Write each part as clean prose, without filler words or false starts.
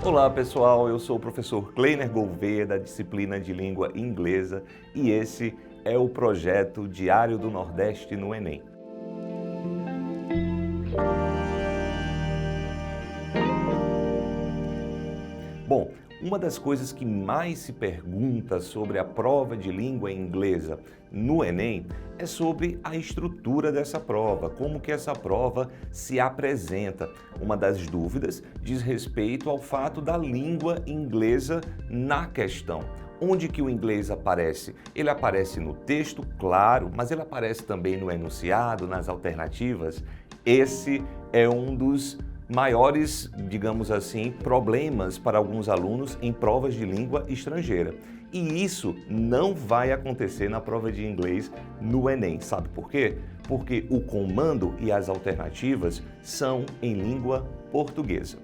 Olá pessoal, eu sou o professor Kleiner Gouveia da disciplina de Língua Inglesa e esse é o projeto Diário do Nordeste no Enem. Bom, uma das coisas que mais se pergunta sobre a prova de língua inglesa no Enem é sobre a estrutura dessa prova, como que essa prova se apresenta. Uma das dúvidas diz respeito ao fato da língua inglesa na questão. Onde que o inglês aparece? Ele aparece no texto, claro, mas ele aparece também no enunciado, nas alternativas. Esse é um dos maiores, digamos assim, problemas para alguns alunos em provas de língua estrangeira. E isso não vai acontecer na prova de inglês no Enem. Sabe por quê? Porque o comando e as alternativas são em língua portuguesa.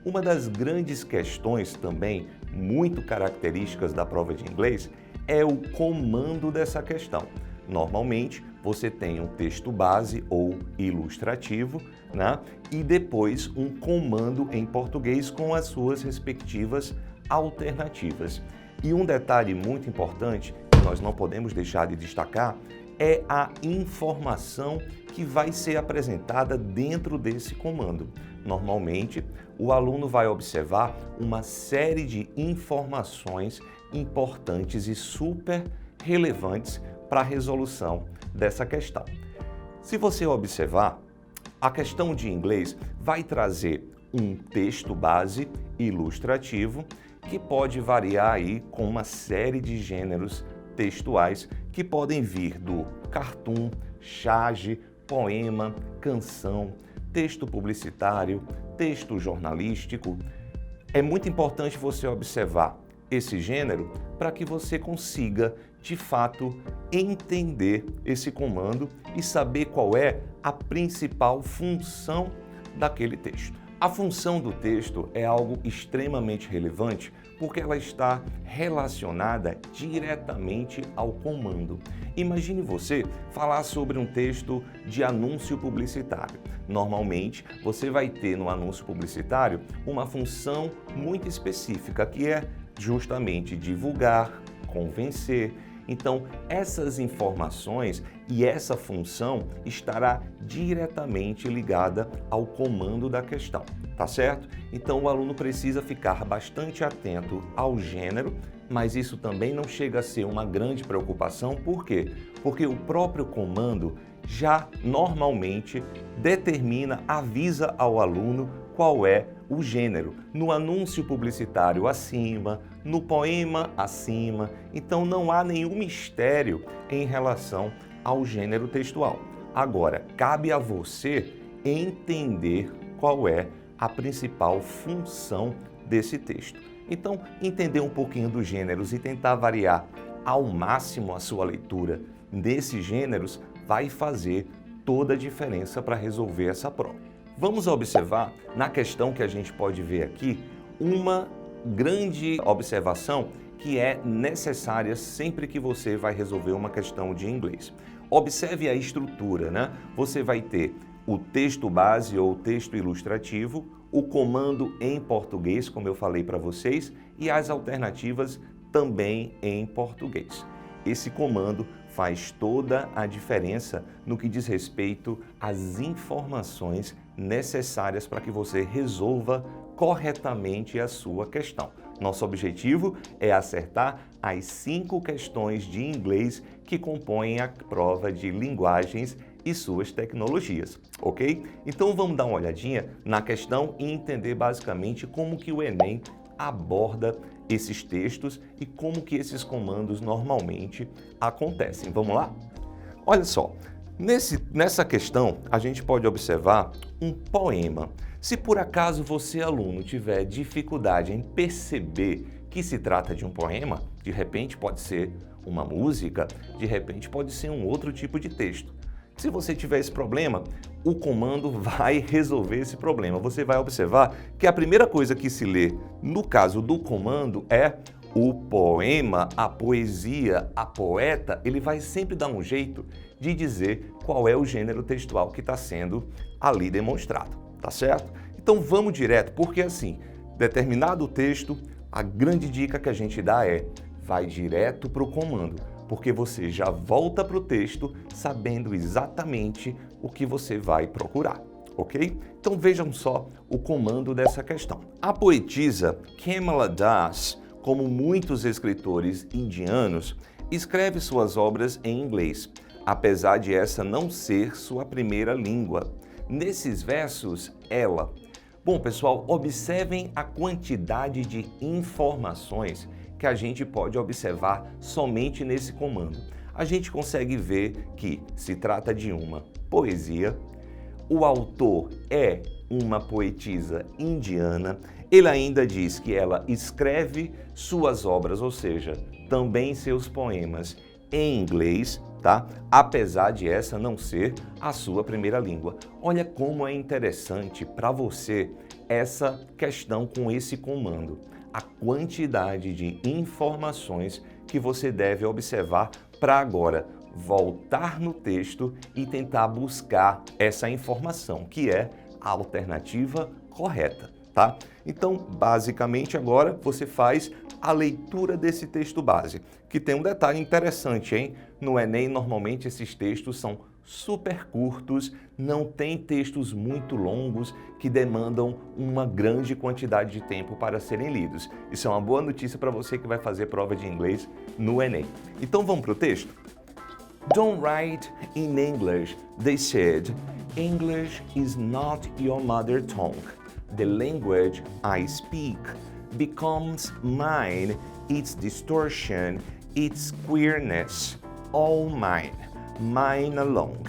Uma das grandes questões também, muito características da prova de inglês, é o comando dessa questão. Normalmente, você tem um texto base ou ilustrativo, né? E depois um comando em português com as suas respectivas alternativas. E um detalhe muito importante que nós não podemos deixar de destacar é a informação que vai ser apresentada dentro desse comando. Normalmente, o aluno vai observar uma série de informações importantes e super relevantes para a resolução dessa questão. Se você observar, a questão de inglês vai trazer um texto base ilustrativo que pode variar aí com uma série de gêneros textuais que podem vir do cartoon, charge, poema, canção, texto publicitário, texto jornalístico. É muito importante você observar esse gênero para que você consiga, de fato, entender esse comando e saber qual é a principal função daquele texto. A função do texto é algo extremamente relevante porque ela está relacionada diretamente ao comando. Imagine você falar sobre um texto de anúncio publicitário. Normalmente, você vai ter no anúncio publicitário uma função muito específica, que é justamente divulgar, convencer. Então, essas informações e essa função estará diretamente ligada ao comando da questão, tá certo? Então, o aluno precisa ficar bastante atento ao gênero, mas isso também não chega a ser uma grande preocupação. Por quê? Porque o próprio comando já normalmente determina, avisa ao aluno qual é o gênero. No anúncio publicitário acima, no poema acima, então não há nenhum mistério em relação ao gênero textual. Agora, cabe a você entender qual é a principal função desse texto. Então, entender um pouquinho dos gêneros e tentar variar ao máximo a sua leitura desses gêneros vai fazer toda a diferença para resolver essa prova. Vamos observar na questão que a gente pode ver aqui uma grande observação que é necessária sempre que você vai resolver uma questão de inglês. Observe a estrutura, né? Você vai ter o texto base ou texto ilustrativo, o comando em português, como eu falei para vocês, e as alternativas também em português. Esse comando faz toda a diferença no que diz respeito às informações necessárias para que você resolva corretamente a sua questão. Nosso objetivo é acertar as 5 questões de inglês que compõem a prova de linguagens e suas tecnologias, ok? Então vamos dar uma olhadinha na questão e entender basicamente como que o Enem aborda esses textos e como que esses comandos normalmente acontecem. Vamos lá? Olha só, nessa questão a gente pode observar um poema. Se por acaso você, aluno, tiver dificuldade em perceber que se trata de um poema, de repente pode ser uma música, de repente pode ser um outro tipo de texto. Se você tiver esse problema, o comando vai resolver esse problema. Você vai observar que a primeira coisa que se lê no caso do comando é o poema, a poesia, a poeta. Ele vai sempre dar um jeito de dizer qual é o gênero textual que está sendo ali demonstrado, tá certo? Então vamos direto, porque assim, determinado o texto, a grande dica que a gente dá é: vai direto para o comando, porque você já volta para o texto sabendo exatamente o que você vai procurar, ok? Então vejam só o comando dessa questão. A poetisa Kamala Das, como muitos escritores indianos, escreve suas obras em inglês, apesar de essa não ser sua primeira língua. Nesses versos, ela... Bom, pessoal, observem a quantidade de informações que a gente pode observar somente nesse comando. A gente consegue ver que se trata de uma poesia, o autor é uma poetisa indiana, ele ainda diz que ela escreve suas obras, ou seja, também seus poemas, em inglês, tá? Apesar de essa não ser a sua primeira língua. Olha como é interessante para você essa questão com esse comando. A quantidade de informações que você deve observar para agora voltar no texto e tentar buscar essa informação, que é a alternativa correta, tá? Então, basicamente, agora você faz a leitura desse texto base, que tem um detalhe interessante, hein? No Enem, normalmente esses textos são super curtos, não tem textos muito longos que demandam uma grande quantidade de tempo para serem lidos. Isso é uma boa notícia para você que vai fazer prova de inglês no Enem. Então vamos para o texto? Don't write in English, they said. English is not your mother tongue. The language I speak becomes mine, its distortion, its queerness, all mine. Mine alone.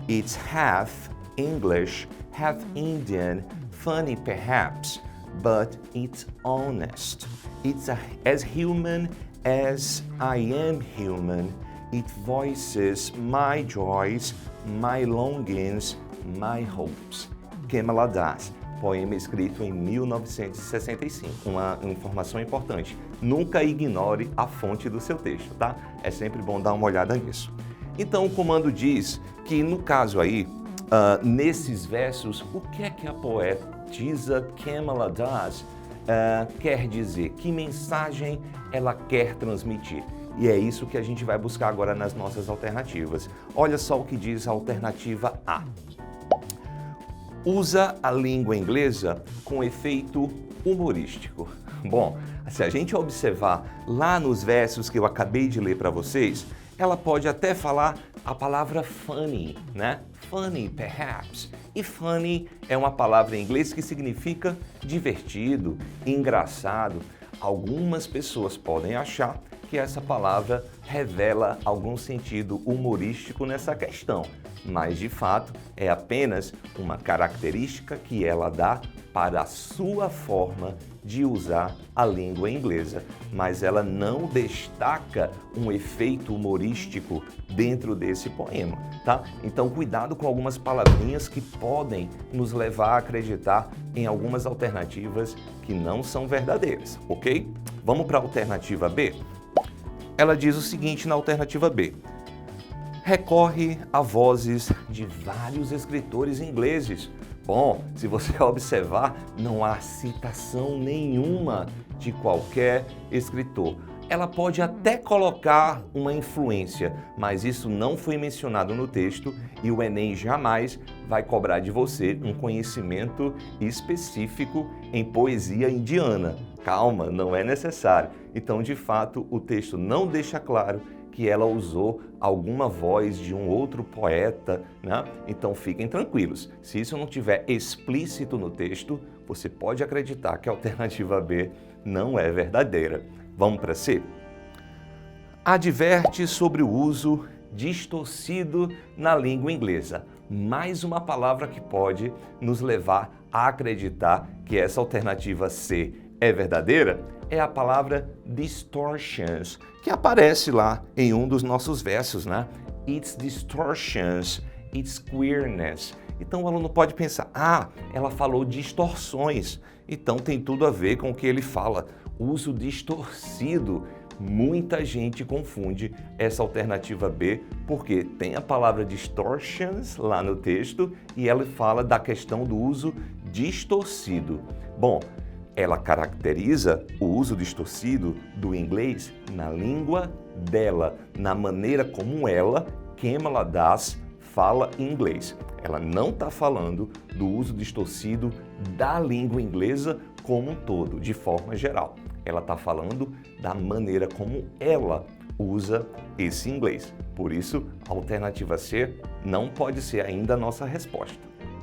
It's half English, half Indian, funny perhaps, but it's honest. It's as human as I am human. It voices my joys, my longings, my hopes. Kamala Das, poema escrito em 1965. Uma informação importante: nunca ignore a fonte do seu texto, tá? É sempre bom dar uma olhada nisso. Então o comando diz que no caso aí, nesses versos, o que é que a poetisa Kamala Das quer dizer? Que mensagem ela quer transmitir? E é isso que a gente vai buscar agora nas nossas alternativas. Olha só o que diz a alternativa A. Usa a língua inglesa com efeito humorístico. Bom, se a gente observar lá nos versos que eu acabei de ler para vocês, ela pode até falar a palavra funny, né? Funny, perhaps. E funny é uma palavra em inglês que significa divertido, engraçado. Algumas pessoas podem achar que essa palavra revela algum sentido humorístico nessa questão, mas de fato é apenas uma característica que ela dá para a sua forma de usar a língua inglesa, mas ela não destaca um efeito humorístico dentro desse poema, tá? Então cuidado com algumas palavrinhas que podem nos levar a acreditar em algumas alternativas que não são verdadeiras, ok? Vamos para a alternativa B? Ela diz o seguinte na alternativa B: recorre a vozes de vários escritores ingleses. Bom, se você observar, não há citação nenhuma de qualquer escritor. Ela pode até colocar uma influência, mas isso não foi mencionado no texto e o Enem jamais vai cobrar de você um conhecimento específico em poesia indiana. Calma, não é necessário. Então, de fato, o texto não deixa claro que ela usou alguma voz de um outro poeta, né? Então fiquem tranquilos. Se isso não estiver explícito no texto, você pode acreditar que a alternativa B não é verdadeira. Vamos para C? Adverte sobre o uso distorcido na língua inglesa. Mais uma palavra que pode nos levar a acreditar que essa alternativa C é verdadeira é a palavra distortions, que aparece lá em um dos nossos versos, né? It's distortions, it's queerness. Então o aluno pode pensar, ela falou distorções, então tem tudo a ver com o que ele fala, uso distorcido. Muita gente confunde essa alternativa B, porque tem a palavra distortions lá no texto e ela fala da questão do uso distorcido. Bom, ela caracteriza o uso distorcido do inglês na língua dela, na maneira como ela, Kamala Das, fala inglês. Ela não está falando do uso distorcido da língua inglesa como um todo, de forma geral. Ela está falando da maneira como ela usa esse inglês. Por isso, a alternativa C não pode ser ainda a nossa resposta.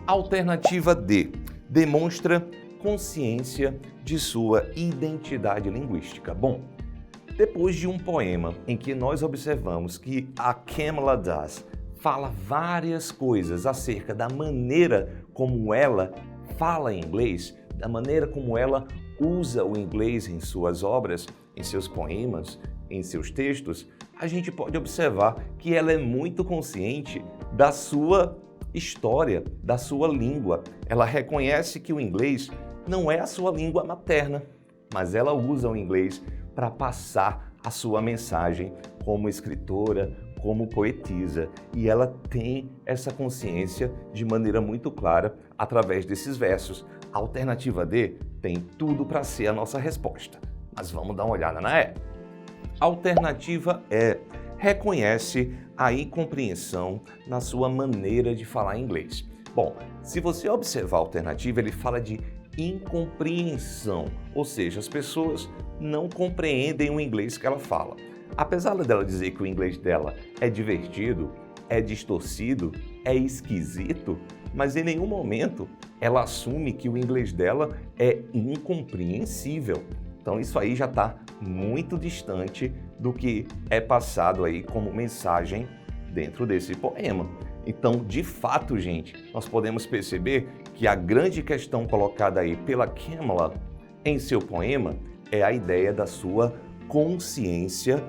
Alternativa D demonstra consciência de sua identidade linguística. Bom, depois de um poema em que nós observamos que a Kamala Das fala várias coisas acerca da maneira como ela fala inglês, da maneira como ela usa o inglês em suas obras, em seus poemas, em seus textos, a gente pode observar que ela é muito consciente da sua história, da sua língua. Ela reconhece que o inglês não é a sua língua materna, mas ela usa o inglês para passar a sua mensagem como escritora, como poetisa. E ela tem essa consciência de maneira muito clara através desses versos. A alternativa D tem tudo para ser a nossa resposta, mas vamos dar uma olhada na E. A alternativa E reconhece a incompreensão na sua maneira de falar inglês. Bom, se você observar a alternativa, ele fala de incompreensão, ou seja, as pessoas não compreendem o inglês que ela fala. Apesar dela dizer que o inglês dela é divertido, é distorcido, é esquisito, mas em nenhum momento ela assume que o inglês dela é incompreensível. Então isso aí já está muito distante do que é passado aí como mensagem dentro desse poema. Então, de fato, gente, nós podemos perceber que a grande questão colocada aí pela Kamala em seu poema é a ideia da sua consciência,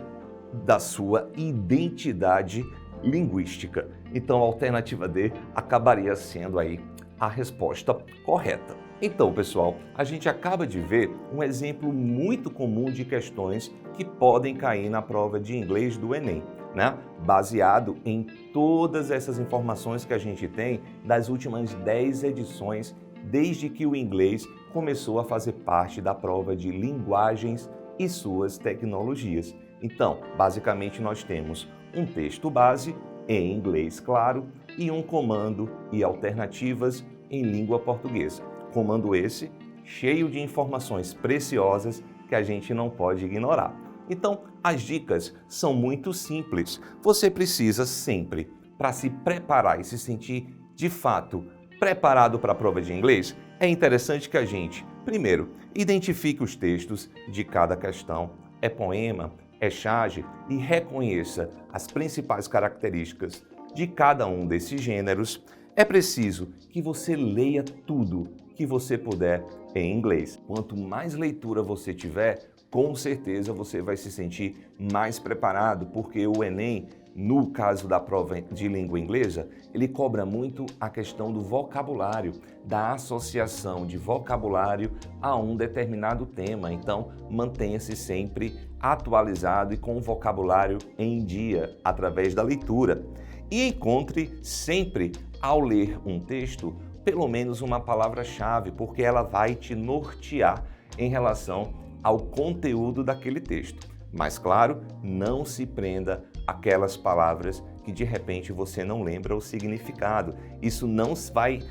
da sua identidade linguística. Então, a alternativa D acabaria sendo aí a resposta correta. Então, pessoal, a gente acaba de ver um exemplo muito comum de questões que podem cair na prova de inglês do Enem, né? Baseado em todas essas informações que a gente tem das últimas 10 edições, desde que o inglês começou a fazer parte da prova de linguagens e suas tecnologias. Então, basicamente, nós temos um texto base em inglês, claro, e um comando e alternativas em língua portuguesa. Comando esse cheio de informações preciosas que a gente não pode ignorar. Então, as dicas são muito simples. Você precisa sempre, para se preparar e se sentir de fato preparado para a prova de inglês, é interessante que a gente, primeiro, identifique os textos de cada questão. É poema, é charge, e reconheça as principais características de cada um desses gêneros. É preciso que você leia tudo que você puder em inglês. Quanto mais leitura você tiver, com certeza você vai se sentir mais preparado, porque o Enem, no caso da prova de língua inglesa, ele cobra muito a questão do vocabulário, da associação de vocabulário a um determinado tema. Então, mantenha-se sempre atualizado e com o vocabulário em dia, através da leitura. E encontre sempre, ao ler um texto, pelo menos uma palavra-chave, porque ela vai te nortear em relação ao conteúdo daquele texto. Mas, claro, não se prenda àquelas palavras que de repente você não lembra o significado. Isso não vai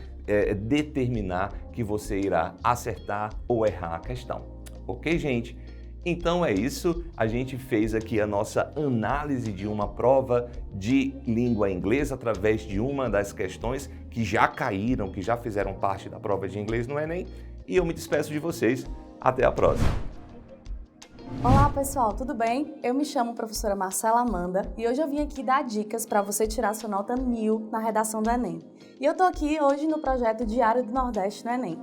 determinar que você irá acertar ou errar a questão. Ok, gente? Então é isso, a gente fez aqui a nossa análise de uma prova de língua inglesa através de uma das questões que já caíram, que já fizeram parte da prova de inglês no Enem, e eu me despeço de vocês. Até a próxima! Olá pessoal, tudo bem? Eu me chamo professora Marcela Amanda e hoje eu vim aqui dar dicas para você tirar sua nota 1000 na redação do Enem. E eu tô aqui hoje no projeto Diário do Nordeste no Enem.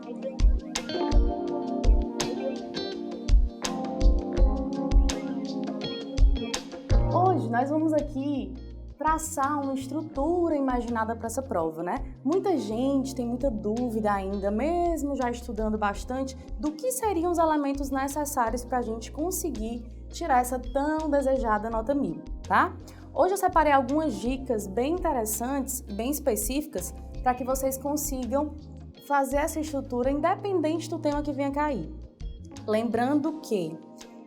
Hoje nós vamos aqui traçar uma estrutura imaginada para essa prova, né? Muita gente tem muita dúvida ainda, mesmo já estudando bastante, do que seriam os elementos necessários para a gente conseguir tirar essa tão desejada nota 1000, tá? Hoje eu separei algumas dicas bem interessantes, bem específicas, para que vocês consigam fazer essa estrutura independente do tema que venha cair. Lembrando que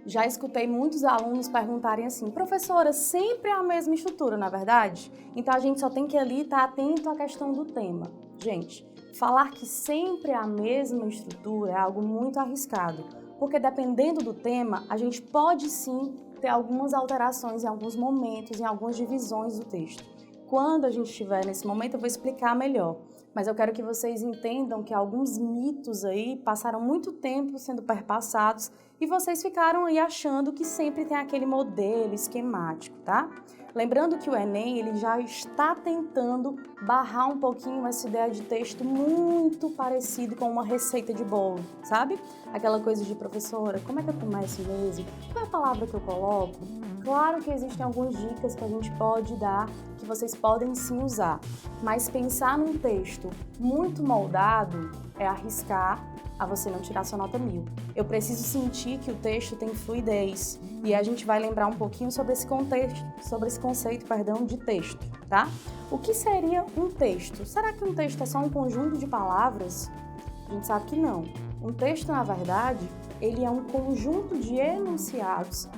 já escutei muitos alunos perguntarem assim, professora, sempre é a mesma estrutura, na verdade? Então a gente só tem que ali estar atento à questão do tema. Gente, falar que sempre é a mesma estrutura é algo muito arriscado, porque dependendo do tema, a gente pode sim ter algumas alterações em alguns momentos, em algumas divisões do texto. Quando a gente estiver nesse momento, eu vou explicar melhor. Mas eu quero que vocês entendam que alguns mitos aí passaram muito tempo sendo perpassados e vocês ficaram aí achando que sempre tem aquele modelo esquemático, tá? Lembrando que o Enem, ele já está tentando barrar um pouquinho essa ideia de texto muito parecido com uma receita de bolo, sabe? Aquela coisa de professora, como é que eu começo mesmo? Qual é a palavra que eu coloco? Claro que existem algumas dicas que a gente pode dar, que vocês podem sim usar, mas pensar num texto muito moldado é arriscar a você não tirar sua nota 1000. Eu preciso sentir que o texto tem fluidez e a gente vai lembrar um pouquinho sobre esse conceito de texto, tá? O que seria um texto? Será que um texto é só um conjunto de palavras? A gente sabe que não. Um texto, na verdade, ele é um conjunto de enunciados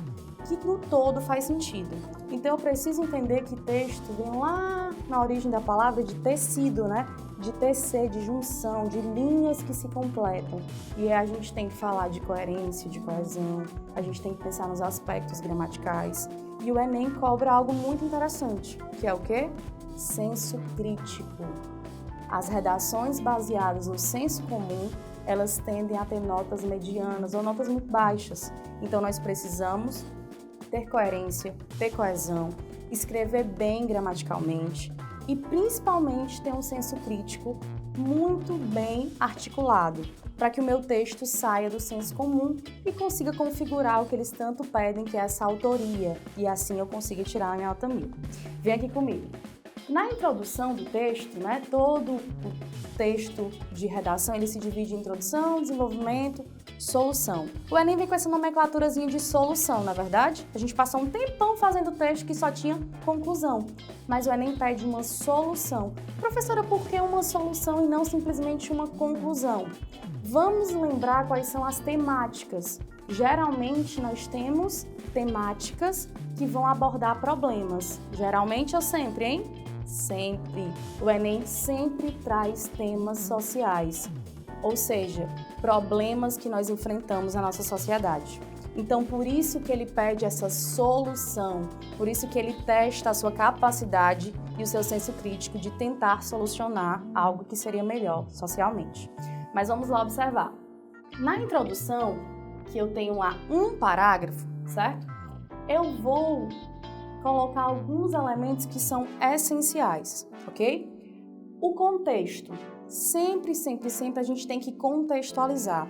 que no todo faz sentido. Então eu preciso entender que texto vem lá na origem da palavra de tecido, né? De tecer, de junção, de linhas que se completam. E a gente tem que falar de coerência, de coesão, a gente tem que pensar nos aspectos gramaticais. E o Enem cobra algo muito interessante, que é o quê? Senso crítico. As redações baseadas no senso comum, elas tendem a ter notas medianas ou notas muito baixas. Então nós precisamos ter coerência, ter coesão, escrever bem gramaticalmente e principalmente ter um senso crítico muito bem articulado, para que o meu texto saia do senso comum e consiga configurar o que eles tanto pedem, que é essa autoria, e assim eu consiga tirar a minha nota 1000. Vem aqui comigo. Na introdução do texto, né, todo o texto de redação ele se divide em introdução, desenvolvimento, solução. O Enem vem com essa nomenclaturazinha de solução, na verdade? A gente passou um tempão fazendo texto que só tinha conclusão, mas o Enem pede uma solução. Professora, por que uma solução e não simplesmente uma conclusão? Vamos lembrar quais são as temáticas. Geralmente nós temos temáticas que vão abordar problemas. Geralmente ou sempre, hein? Sempre. O Enem sempre traz temas sociais, ou seja, problemas que nós enfrentamos na nossa sociedade. Então, por isso que ele pede essa solução, por isso que ele testa a sua capacidade e o seu senso crítico de tentar solucionar algo que seria melhor socialmente. Mas vamos lá observar. Na introdução, que eu tenho lá um parágrafo, certo? Eu vou colocar alguns elementos que são essenciais, ok? O contexto. Sempre a gente tem que contextualizar.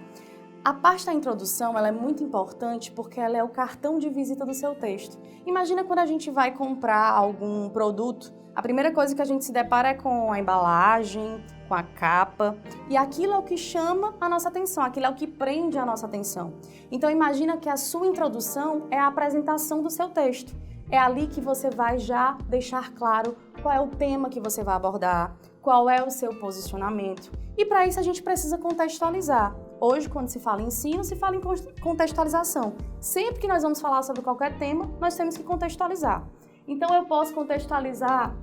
A parte da introdução ela é muito importante porque ela é o cartão de visita do seu texto. Imagina quando a gente vai comprar algum produto, a primeira coisa que a gente se depara é com a embalagem, com a capa, e aquilo é o que chama a nossa atenção, aquilo é o que prende a nossa atenção. Então imagina que a sua introdução é a apresentação do seu texto. É ali que você vai já deixar claro qual é o tema que você vai abordar, qual é o seu posicionamento. E para isso a gente precisa contextualizar. Hoje, quando se fala em ensino, se fala em contextualização. Sempre que nós vamos falar sobre qualquer tema, nós temos que contextualizar. Então eu posso contextualizar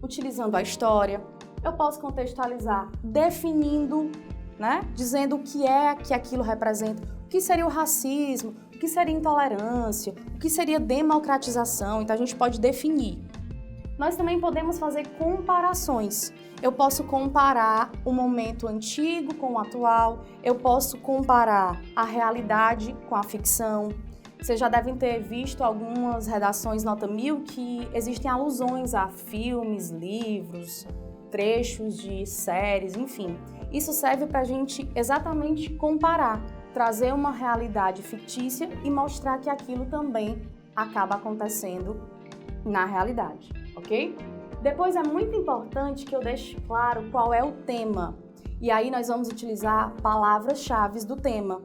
utilizando a história, eu posso contextualizar definindo, né? Dizendo o que é que aquilo representa, o que seria o racismo, o que seria intolerância, o que seria democratização. Então a gente pode definir. Nós também podemos fazer comparações. Eu posso comparar o momento antigo com o atual, eu posso comparar a realidade com a ficção. Vocês já devem ter visto algumas redações nota 1000 que existem alusões a filmes, livros, trechos de séries, enfim. Isso serve para a gente exatamente comparar, trazer uma realidade fictícia e mostrar que aquilo também acaba acontecendo na realidade, ok? Depois é muito importante que eu deixe claro qual é o tema. E aí nós vamos utilizar palavras-chave do tema.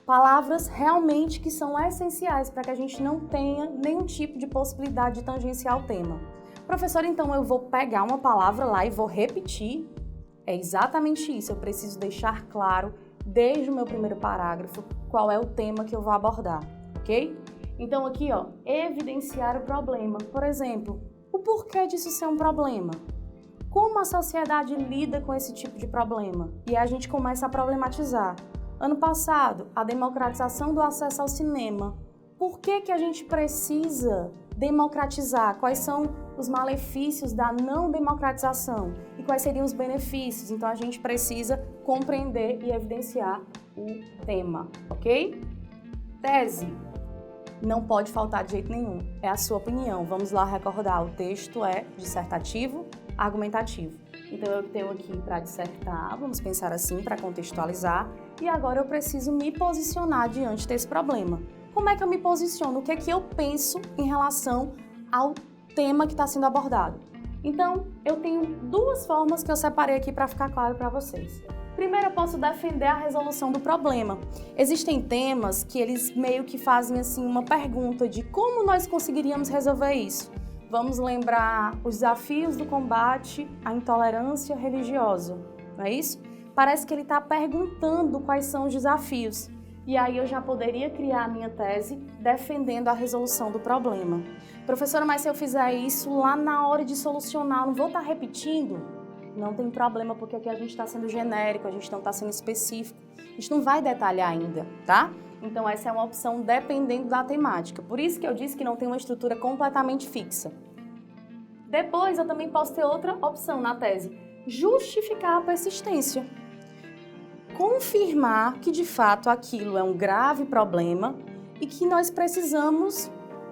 Palavras realmente que são essenciais para que a gente não tenha nenhum tipo de possibilidade de tangenciar o tema. Professor, então eu vou pegar uma palavra lá e vou repetir? É exatamente isso, eu preciso deixar claro desde o meu primeiro parágrafo qual é o tema que eu vou abordar, ok? Então aqui, ó, evidenciar o problema. Por exemplo, o porquê disso ser um problema? Como a sociedade lida com esse tipo de problema? E aí a gente começa a problematizar. Ano passado, a democratização do acesso ao cinema. Por que a gente precisa democratizar? Quais são os malefícios da não democratização? E quais seriam os benefícios? Então a gente precisa compreender e evidenciar o tema, ok? Tese. Não pode faltar de jeito nenhum. É a sua opinião. Vamos lá recordar. O texto é dissertativo, argumentativo. Então eu tenho aqui para dissertar, vamos pensar assim, para contextualizar. E agora eu preciso me posicionar diante desse problema. Como é que eu me posiciono? O que é que eu penso em relação ao tema que está sendo abordado? Então, eu tenho duas formas que eu separei aqui para ficar claro para vocês. Primeiro, eu posso defender a resolução do problema. Existem temas que eles meio que fazem assim uma pergunta de como nós conseguiríamos resolver isso. Vamos lembrar os desafios do combate à intolerância religiosa, não é isso? Parece que ele está perguntando quais são os desafios. E aí eu já poderia criar a minha tese defendendo a resolução do problema. Professora, mas se eu fizer isso lá na hora de solucionar, não vou estar repetindo? Não tem problema, porque aqui a gente está sendo genérico, a gente não está sendo específico. A gente não vai detalhar ainda, tá? Então essa é uma opção dependendo da temática. Por isso que eu disse que não tem uma estrutura completamente fixa. Depois eu também posso ter outra opção na tese. Justificar a persistência. Confirmar que de fato aquilo é um grave problema e que nós precisamos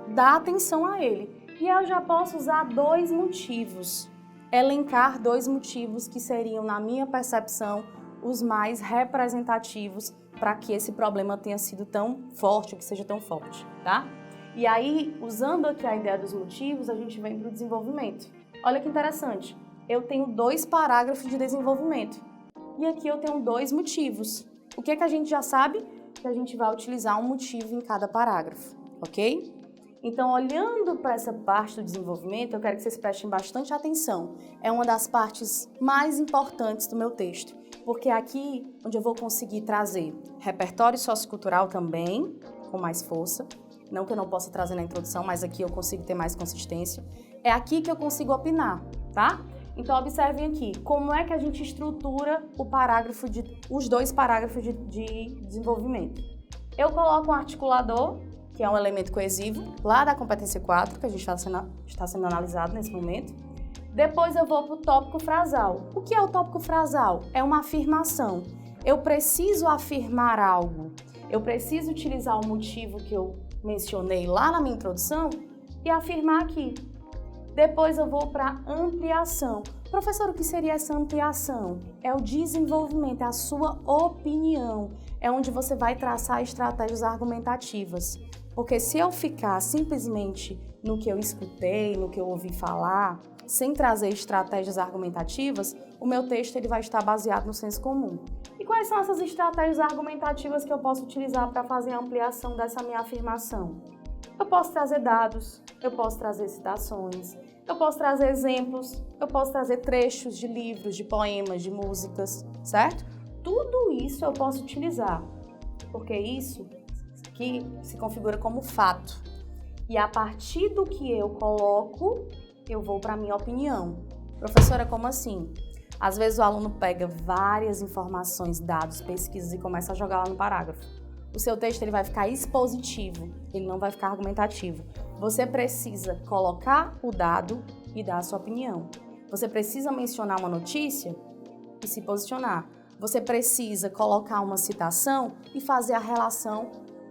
dar atenção a ele. E eu já posso usar dois motivos, elencar dois motivos que seriam, na minha percepção, os mais representativos para que esse problema tenha sido tão forte, ou que seja tão forte, tá? E aí, usando aqui a ideia dos motivos, a gente vem para o desenvolvimento. Olha que interessante, eu tenho 2 parágrafos de desenvolvimento. E aqui eu tenho 2 motivos. O que é que a gente já sabe? Que a gente vai utilizar um motivo em cada parágrafo, ok? Então, olhando para essa parte do desenvolvimento, eu quero que vocês prestem bastante atenção. É uma das partes mais importantes do meu texto, porque é aqui onde eu vou conseguir trazer repertório sociocultural também, com mais força. Não que eu não possa trazer na introdução, mas aqui eu consigo ter mais consistência. É aqui que eu consigo opinar, tá? Então, observem aqui, como é que a gente estrutura os 2 parágrafos de desenvolvimento. Eu coloco um articulador, que é um elemento coesivo, lá da competência 4, que a gente está sendo analisado nesse momento. Depois eu vou para o tópico frasal. O que é o tópico frasal? É uma afirmação. Eu preciso afirmar algo. Eu preciso utilizar o motivo que eu mencionei lá na minha introdução e afirmar aqui. Depois eu vou para ampliação. Professor, o que seria essa ampliação? É o desenvolvimento, é a sua opinião. É onde você vai traçar estratégias argumentativas. Porque se eu ficar simplesmente no que eu escutei, no que eu ouvi falar, sem trazer estratégias argumentativas, o meu texto ele vai estar baseado no senso comum. E quais são essas estratégias argumentativas que eu posso utilizar para fazer a ampliação dessa minha afirmação? Eu posso trazer dados, eu posso trazer citações, eu posso trazer exemplos, eu posso trazer trechos de livros, de poemas, de músicas, certo? Tudo isso eu posso utilizar, porque isso que se configura como fato. E a partir do que eu coloco, eu vou para a minha opinião. Professora, como assim? Às vezes o aluno pega várias informações, dados, pesquisas e começa a jogar lá no parágrafo. O seu texto ele vai ficar expositivo, ele não vai ficar argumentativo. Você precisa colocar o dado e dar a sua opinião. Você precisa mencionar uma notícia e se posicionar. Você precisa colocar uma citação e fazer a relação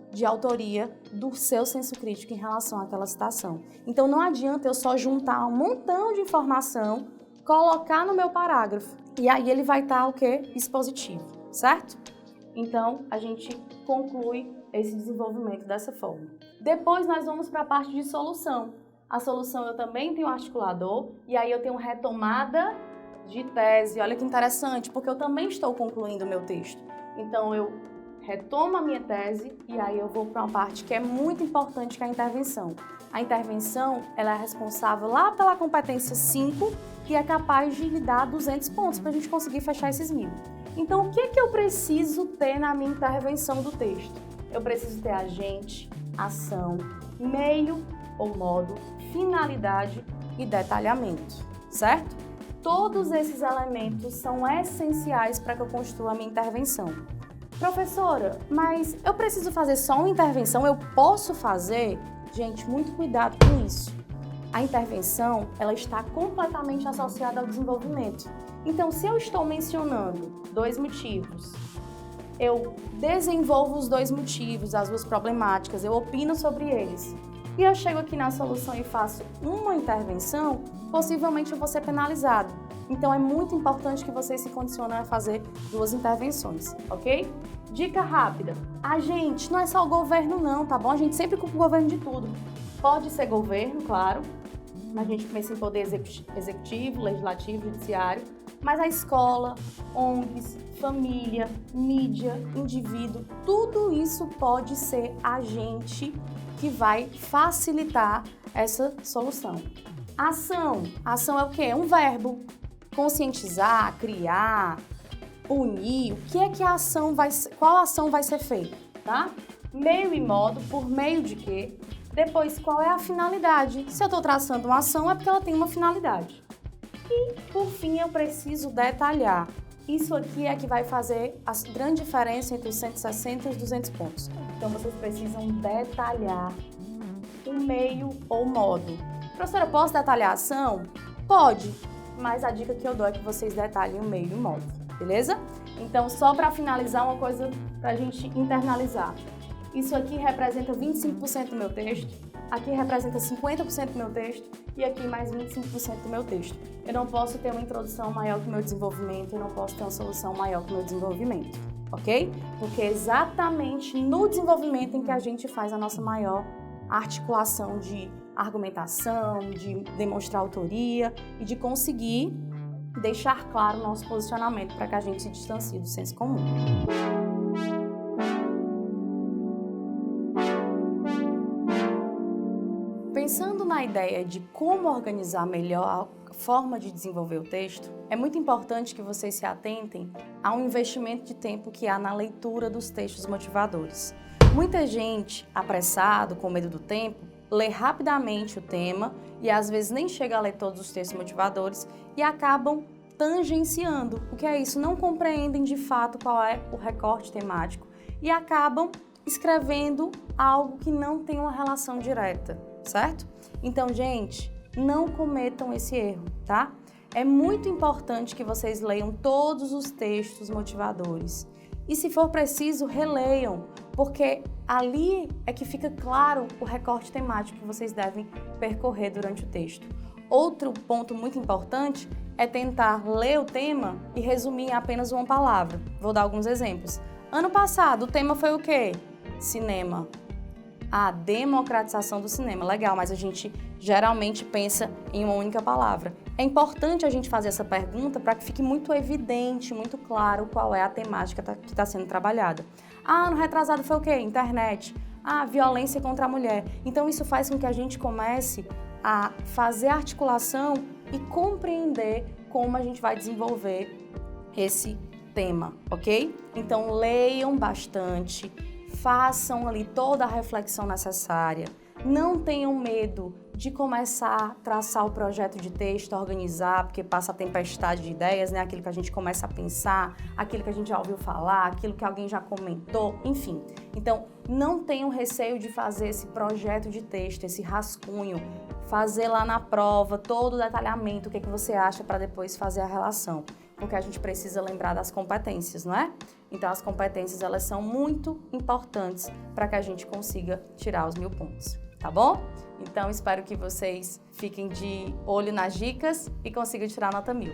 de autoria do seu senso crítico em relação àquela citação. Então não adianta eu só juntar um montão de informação, colocar no meu parágrafo e aí ele vai estar o quê? Expositivo, certo? Então a gente conclui esse desenvolvimento dessa forma. Depois nós vamos para a parte de solução. A solução eu também tenho um articulador e aí eu tenho retomada de tese. Olha que interessante, porque eu também estou concluindo o meu texto. Então eu retomo a minha tese e aí eu vou para uma parte que é muito importante, que é a intervenção. A intervenção ela é responsável lá pela competência 5, que é capaz de lhe dar 200 pontos para a gente conseguir fechar esses 1000. Então, o que eu preciso ter na minha intervenção do texto? eu preciso ter agente, ação, meio ou modo, finalidade e detalhamento, certo? Todos esses elementos são essenciais para que eu construa a minha intervenção. Professora, mas eu preciso fazer só uma intervenção? Eu posso fazer? Gente, muito cuidado com isso. A intervenção, ela está completamente associada ao desenvolvimento. Então, se eu estou mencionando 2 motivos, eu desenvolvo os 2 motivos, as 2 problemáticas, eu opino sobre eles, e eu chego aqui na solução e faço uma intervenção, possivelmente eu vou ser penalizado. Então, é muito importante que vocês se condicionem a fazer 2 intervenções, ok? Dica rápida. A gente, não é só o governo não, tá bom? A gente sempre culpa o governo de tudo. Pode ser governo, claro. A gente pensa em poder executivo, legislativo, judiciário. Mas a escola, ONGs, família, mídia, indivíduo, tudo isso pode ser agente que vai facilitar essa solução. Ação. Ação é o quê? É um verbo. Conscientizar, criar, unir. O que é que a ação vai ser? Qual ação vai ser feita, tá? Meio e modo, por meio de quê? Depois, qual é a finalidade? Se eu estou traçando uma ação, é porque ela tem uma finalidade. E, por fim, eu preciso detalhar. Isso aqui é que vai fazer a grande diferença entre os 160 e os 200 pontos. Então, vocês precisam detalhar o meio ou modo. Professora, posso detalhar a ação? Pode, mas a dica que eu dou é que vocês detalhem o meio e o modo, beleza? Então, só para finalizar, uma coisa para a gente internalizar. Isso aqui representa 25% do meu texto, aqui representa 50% do meu texto e aqui mais 25% do meu texto. Eu não posso ter uma introdução maior que o meu desenvolvimento, eu não posso ter uma solução maior que o meu desenvolvimento, ok? Porque é exatamente no desenvolvimento em que a gente faz a nossa maior articulação de argumentação, de demonstrar autoria e de conseguir deixar claro o nosso posicionamento para que a gente se distancie do senso comum. Pensando na ideia de como organizar melhor a forma de desenvolver o texto, é muito importante que vocês se atentem ao investimento de tempo que há na leitura dos textos motivadores. Muita gente, apressado, com medo do tempo, lê rapidamente o tema e às vezes nem chega a ler todos os textos motivadores e acabam tangenciando. O que é isso? Não compreendem de fato qual é o recorte temático e acabam escrevendo algo que não tem uma relação direta, certo? Então, gente, não cometam esse erro, tá? É muito importante que vocês leiam todos os textos motivadores. E, se for preciso, releiam, porque ali é que fica claro o recorte temático que vocês devem percorrer durante o texto. Outro ponto muito importante é tentar ler o tema e resumir em apenas uma palavra. Vou dar alguns exemplos. Ano passado, o tema foi o quê? Cinema. A democratização do cinema. Legal, mas a gente geralmente pensa em uma única palavra. É importante a gente fazer essa pergunta para que fique muito evidente, muito claro qual é a temática que está sendo trabalhada. Ano retrasado foi o quê? Internet. Violência contra a mulher. Então isso faz com que a gente comece a fazer a articulação e compreender como a gente vai desenvolver esse tema, ok? Então leiam bastante, façam ali toda a reflexão necessária, não tenham medo de começar a traçar o projeto de texto, organizar, porque passa a tempestade de ideias, né? Aquilo que a gente começa a pensar, aquilo que a gente já ouviu falar, aquilo que alguém já comentou, enfim. Então, não tenham receio de fazer esse projeto de texto, esse rascunho, fazer lá na prova todo o detalhamento, o que é que você acha para depois fazer a relação. Porque a gente precisa lembrar das competências, não é? Então, as competências, elas são muito importantes para que a gente consiga tirar os 1000 pontos, tá bom? Então, espero que vocês fiquem de olho nas dicas e consigam tirar a nota 1000.